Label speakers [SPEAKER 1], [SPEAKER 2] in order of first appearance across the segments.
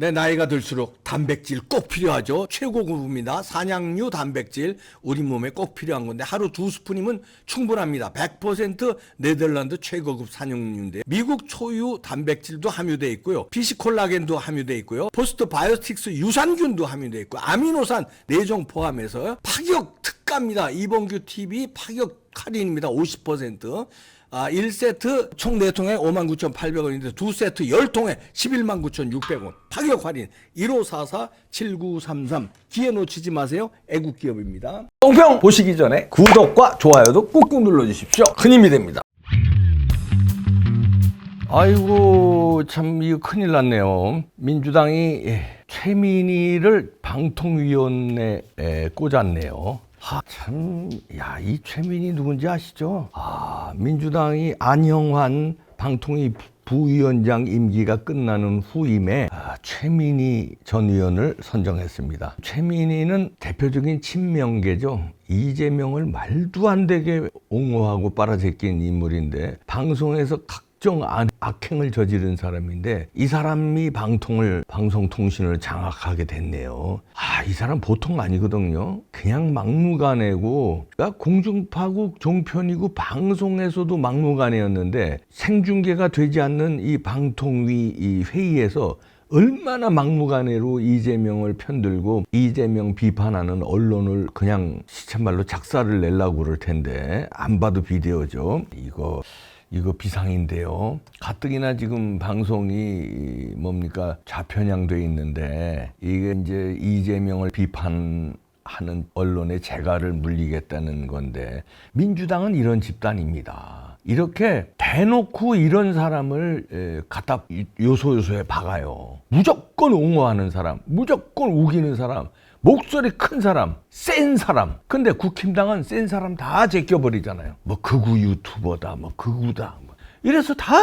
[SPEAKER 1] 내 나이가 들수록 단백질 꼭 필요하죠. 최고급입니다. 산양류 단백질 우리 몸에 꼭 필요한 건데 하루 2스푼이면 충분합니다. 100% 네덜란드 최고급 산양류인데 미국 초유 단백질도 함유되어 있고요. 피시콜라겐도 함유되어 있고요. 포스트 바이오틱스 유산균도 함유되어 있고 아미노산 4종 포함해서 파격 특가입니다. 이봉규 TV 파격 할인입니다. 50%. 1세트 총 4통에 59,800원인데 2세트 10통에 119,600원 파격 할인 1544-7933 기회 놓치지 마세요. 애국기업입니다.
[SPEAKER 2] 똥평 보시기 전에 구독과 좋아요도 꾹꾹 눌러주십시오. 큰 힘이 됩니다. 아이고 참 이거 큰일 났네요. 민주당이 최민희를 방통위원회에 꽂았네요. 이 최민희 누군지 아시죠? 민주당이 안영환 방통위 부위원장 임기가 끝나는 후임에 최민희 전 의원을 선정했습니다. 최민희는 대표적인 친명계죠. 이재명을 말도 안 되게 옹호하고 빨아제낀 인물인데 방송에서 각종 악행을 저지른 사람인데 이 사람이 방송통신을 장악하게 됐네요. 이 사람 보통 아니거든요. 그냥 막무가내고 공중파국 종편이고 방송에서도 막무가내였는데 생중계가 되지 않는 이 방통위 이 회의에서 얼마나 막무가내로 이재명을 편들고 이재명 비판하는 언론을 그냥 시쳇말로 작사를 내려고 그럴 텐데 안 봐도 비디오죠. 이거 비상인데요. 가뜩이나 지금 방송이 뭡니까 좌편향돼 있는데 이게 이제 이재명을 비판하는 언론의 재갈을 물리겠다는 건데 민주당은 이런 집단입니다. 이렇게 대놓고 이런 사람을 갖다 요소요소에 박아요. 무조건 옹호하는 사람, 무조건 우기는 사람, 목소리 큰 사람, 센 사람. 근데 국힘당은 센 사람 다 제껴버리잖아요. 극우 유튜버다, 극우다. 이래서 다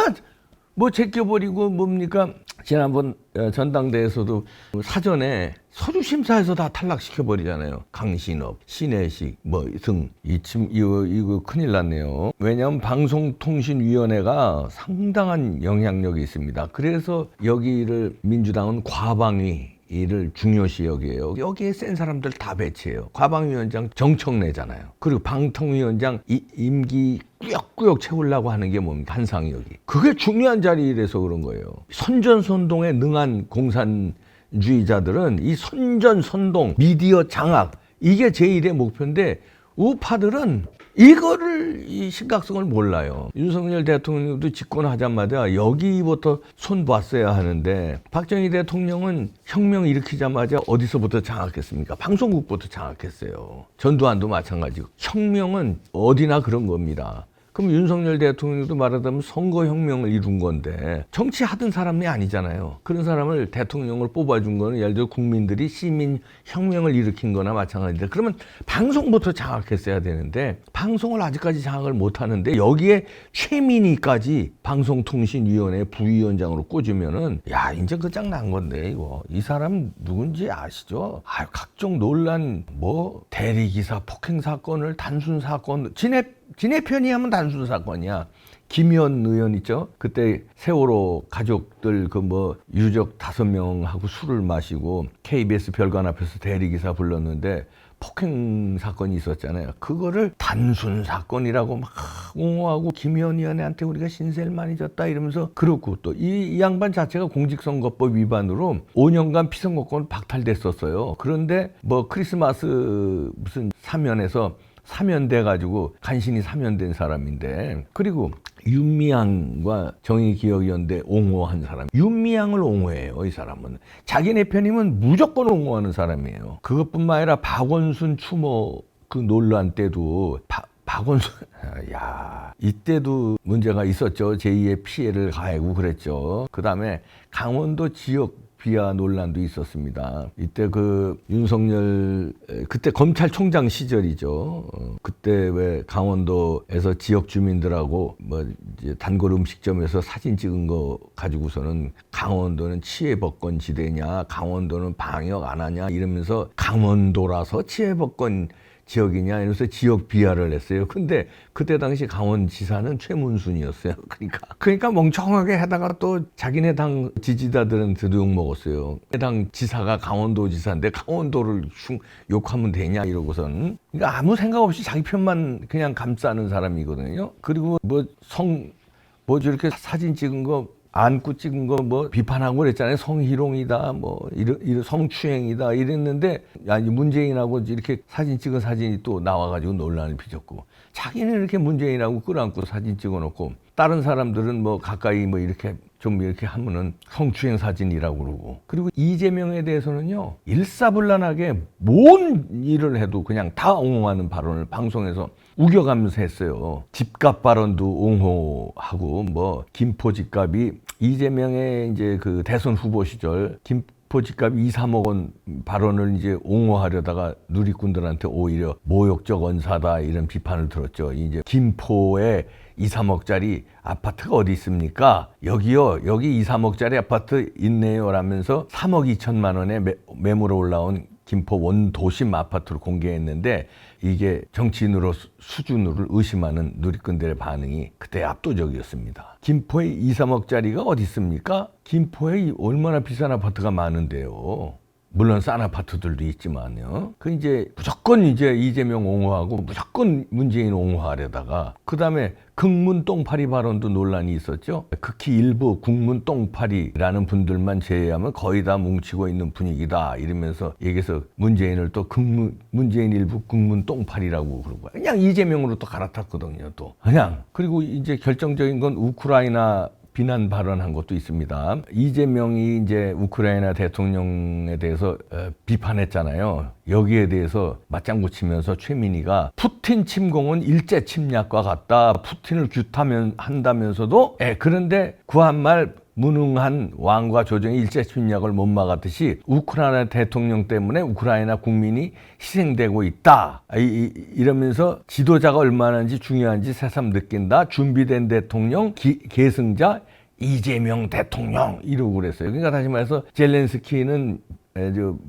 [SPEAKER 2] 제껴버리고 뭡니까? 지난번 전당대회에서도 사전에 서류 심사에서 다 탈락시켜버리잖아요. 강신업, 신혜식 등. 이거 큰일 났네요. 왜냐하면 방송통신위원회가 상당한 영향력이 있습니다. 그래서 여기를 민주당은 과방위 이를 중요시 여기에요. 여기에 센 사람들 다 배치해요. 과방위원장 정청래잖아요. 그리고 방통위원장 임기 꾸역꾸역 채우려고 하는 게 뭡니까? 한상혁이. 그게 중요한 자리라서 그런 거예요. 선전선동에 능한 공산주의자들은 이 선전선동, 미디어 장악 이게 제1의 목표인데 우파들은 이거를 이 심각성을 몰라요. 윤석열 대통령도 집권하자마자 여기부터 손 놨어야 하는데 박정희 대통령은 혁명 일으키자마자 어디서부터 장악했습니까? 방송국부터 장악했어요. 전두환도 마찬가지고. 혁명은 어디나 그런 겁니다. 그럼 윤석열 대통령도 말하자면 선거혁명을 이룬 건데 정치하던 사람이 아니잖아요. 그런 사람을 대통령을 뽑아준 거는 예를 들어 국민들이 시민혁명을 일으킨 거나 마찬가지인데 그러면 방송부터 장악했어야 되는데 방송을 아직까지 장악을 못하는데 여기에 최민희까지 방송통신위원회 부위원장으로 꽂으면은 이제 끝장난 건데 이거. 이 사람 누군지 아시죠? 각종 논란 대리기사 폭행 사건을 단순 사건 지네 편이 하면 단순 사건이야. 김현 의원 있죠? 그때 세월호 가족들 유족 5명하고 술을 마시고 KBS 별관 앞에서 대리기사 불렀는데 폭행 사건이 있었잖아요. 그거를 단순 사건이라고 막 옹호하고 김현 의원한테 우리가 신세를 많이 졌다 이러면서 그렇고 또 이 양반 자체가 공직선거법 위반으로 5년간 피선거권 박탈됐었어요. 그런데 크리스마스 무슨 사면에서 사면돼가지고 간신히 사면된 사람인데 그리고 윤미향과 정의기억연대 옹호한 사람 윤미향을 옹호해요. 이 사람은 자기네 편이면 무조건 옹호하는 사람이에요. 그것뿐만 아니라 박원순 추모 그 논란 때도 박원순 이때도 문제가 있었죠. 제2의 피해를 가하고 그랬죠. 그 다음에 강원도 지역 비하 논란도 있었습니다. 이때 윤석열 그때 검찰총장 시절이죠. 그때 왜 강원도에서 지역 주민들하고 이제 단골 음식점에서 사진 찍은 거 가지고서는 강원도는 치외법권 지대냐, 강원도는 방역 안 하냐 이러면서 강원도라서 치외법권 지역이냐 이러면서 지역 비하를 했어요. 근데 그때 당시 강원지사는 최문순이었어요. 그러니까 멍청하게 하다가 또 자기네 당 지지자들한테도 욕먹었어요. 당 지사가 강원도지사인데 강원도를 욕하면 되냐 이러고선. 그러니까 아무 생각 없이 자기 편만 그냥 감싸는 사람이거든요. 그리고 뭐 저렇게 사진 찍은 거 안고 찍은 거 뭐 비판하고 그랬잖아요. 성희롱이다, 뭐 이런 성추행이다 이랬는데, 아니 문재인하고 이렇게 사진 찍은 사진이 또 나와가지고 논란을 빚었고, 자기는 이렇게 문재인하고 끌어안고 사진 찍어놓고, 다른 사람들은 뭐 가까이 뭐 이렇게 좀 이렇게 하면은 성추행 사진이라고 그러고. 그리고 이재명에 대해서는요, 일사불란하게 뭔 일을 해도 그냥 다 옹호하는 발언을 방송에서 우겨가면서 했어요. 집값 발언도 옹호하고, 뭐 김포 집값이 이재명의 이제 그 대선 후보 시절 김포 집값이 2, 3억 원 발언을 이제 옹호하려다가 누리꾼들한테 오히려 모욕적 언사다 이런 비판을 들었죠. 이제 김포에 2, 3억짜리 아파트가 어디 있습니까? 여기요, 여기 2, 3억짜리 아파트 있네요 라면서 3억 2천만 원에 매물에 올라온 김포 원도심 아파트를 공개했는데, 이게 정치인으로 수준으로 의심하는 누리꾼들의 반응이 그때 압도적이었습니다. 김포에 2, 3억짜리가 어디 있습니까? 김포에 얼마나 비싼 아파트가 많은데요. 물론 싼 아파트들도 있지만요. 그 이제 무조건 이제 이재명 옹호하고 무조건 문재인 옹호하려다가, 그 다음에 극문 똥파리 발언도 논란이 있었죠. 극히 일부 국문 똥파리라는 분들만 제외하면 거의 다 뭉치고 있는 분위기다 이러면서 얘기해서 문재인을 또 문재인 일부 국문 똥파리라고 그러고 그냥 이재명으로 또 갈아탔거든요. 또 그냥. 그리고 이제 결정적인 건 우크라이나 비난 발언한 것도 있습니다. 이재명이 이제 우크라이나 대통령에 대해서 비판했잖아요. 여기에 대해서 맞장구 치면서 최민희가 푸틴 침공은 일제 침략과 같다. 푸틴을 규탄한다면서도 그런데 그 한 말 무능한 왕과 조정이 일제 침략을 못 막았듯이 우크라이나 대통령 때문에 우크라이나 국민이 희생되고 있다. 이러면서 지도자가 얼마나인지 중요한지 새삼 느낀다. 준비된 대통령, 계승자 이재명 대통령 이러고 그랬어요. 그러니까 다시 말해서 젤렌스키는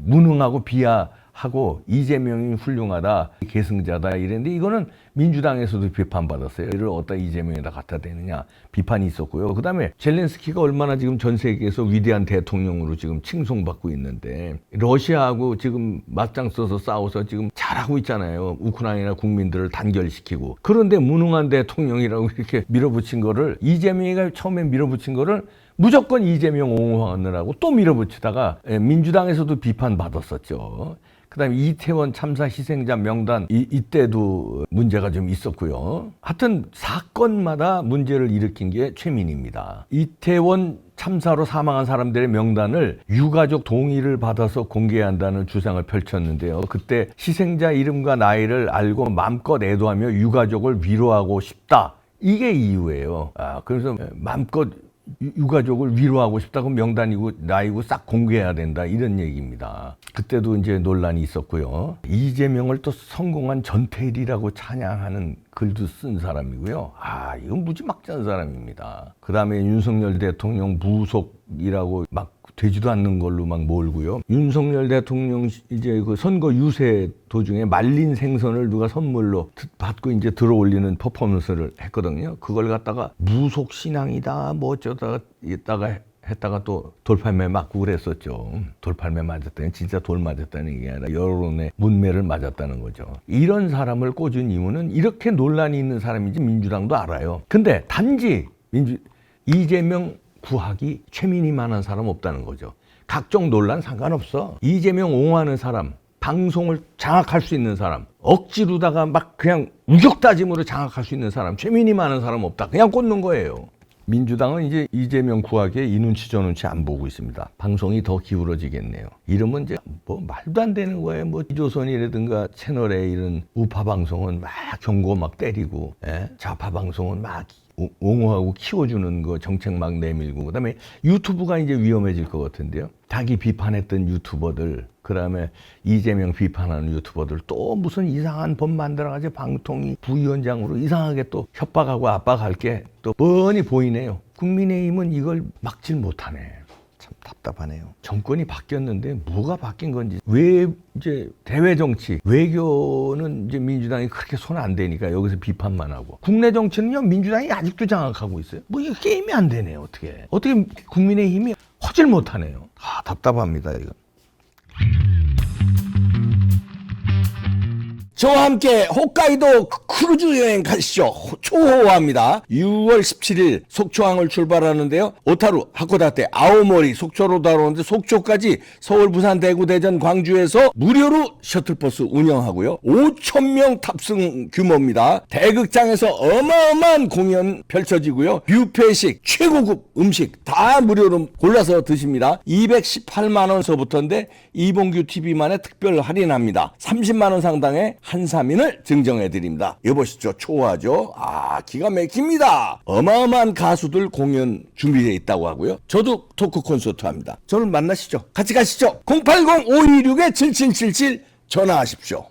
[SPEAKER 2] 무능하고 비하하고 이재명이 훌륭하다, 계승자다 이랬는데, 이거는 민주당에서도 비판받았어요. 이를 어디다 이재명에다 갖다 대느냐 비판이 있었고요. 그 다음에 젤렌스키가 얼마나 지금 전 세계에서 위대한 대통령으로 지금 칭송받고 있는데, 러시아하고 지금 맞짱 써서 싸워서 지금 잘하고 있잖아요. 우크라이나 국민들을 단결시키고. 그런데 무능한 대통령이라고 이렇게 밀어붙인 거를, 이재명이가 처음에 밀어붙인 거를 무조건 이재명 옹호하느라고 또 밀어붙이다가 민주당에서도 비판받았었죠. 그다음에 이태원 참사 희생자 명단 이때도 문제가 좀 있었고요. 하여튼 사건마다 문제를 일으킨 게 최민희입니다. 이태원 참사로 사망한 사람들의 명단을 유가족 동의를 받아서 공개해야 한다는 주장을 펼쳤는데요. 그때 희생자 이름과 나이를 알고 마음껏 애도하며 유가족을 위로하고 싶다. 이게 이유예요. 그래서 마음껏 유가족을 위로하고 싶다고 명단이고 나이고 싹 공개해야 된다 이런 얘기입니다. 그때도 이제 논란이 있었고요. 이재명을 또 성공한 전태일이라고 찬양하는 글도 쓴 사람이고요. 이건 무지막지한 사람입니다. 그 다음에 윤석열 대통령 무속이라고 막 되지도 않는 걸로 막 몰고요. 윤석열 대통령 이제 그 선거 유세 도중에 말린 생선을 누가 선물로 받고 이제 들어올리는 퍼포먼스를 했거든요. 그걸 갖다가 무속 신앙이다 뭐 어쩌다가 했다가 또 돌팔매 맞고 그랬었죠. 돌팔매 맞았다니 진짜 돌 맞았다는 게 아니라 여론의 문매를 맞았다는 거죠. 이런 사람을 꽂은 이유는 이렇게 논란이 있는 사람인지 민주당도 알아요. 근데 단지 이재명 구하기 최민희만한 사람 없다는 거죠. 각종 논란 상관없어. 이재명 옹호하는 사람, 방송을 장악할 수 있는 사람, 억지로다가 막 그냥 우격다짐으로 장악할 수 있는 사람, 최민희만한 사람 없다. 그냥 꽂는 거예요. 민주당은 이제 이재명 구하기에 이 눈치 저 눈치 안 보고 있습니다. 방송이 더 기울어지겠네요. 이러면 이제 뭐 말도 안 되는 거예요. 뭐 조선이라든가 채널에 이런 우파 방송은 막 경고 막 때리고, 좌파 방송은 막 옹호하고 키워주는 거 정책 막 내밀고, 그다음에 유튜브가 이제 위험해질 것 같은데요. 자기 비판했던 유튜버들, 그다음에 이재명 비판하는 유튜버들 또 무슨 이상한 법 만들어가지고 방통위 부위원장으로 이상하게 또 협박하고 압박할 게 또 뻔히 보이네요. 국민의힘은 이걸 막질 못하네. 참 답답하네요. 정권이 바뀌었는데 뭐가 바뀐 건지, 왜 이제 대외 정치, 외교는 이제 민주당이 그렇게 손 안 대니까 여기서 비판만 하고, 국내 정치는요 민주당이 아직도 장악하고 있어요. 뭐 이게 게임이 안 되네요. 어떻게 국민의힘이 허질 못하네요. 답답합니다 이거.
[SPEAKER 1] 저와 함께 홋카이도 크루즈 여행 가시죠. 초호화입니다. 6월 17일 속초항을 출발하는데요. 오타루, 하코다테, 아오모리, 속초로 달아오는데 속초까지 서울, 부산, 대구, 대전, 광주에서 무료로 셔틀버스 운영하고요. 5,000명 탑승 규모입니다. 대극장에서 어마어마한 공연 펼쳐지고요. 뷔페식, 최고급 음식 다 무료로 골라서 드십니다. 218만 원서부터인데 이봉규 TV만의 특별 할인합니다. 30만 원 상당의 한사민을 증정해드립니다. 여보시죠. 초호하죠. 기가 막힙니다. 어마어마한 가수들 공연 준비되어 있다고 하고요. 저도 토크 콘서트 합니다. 저를 만나시죠. 같이 가시죠. 080-526-7777 전화하십시오.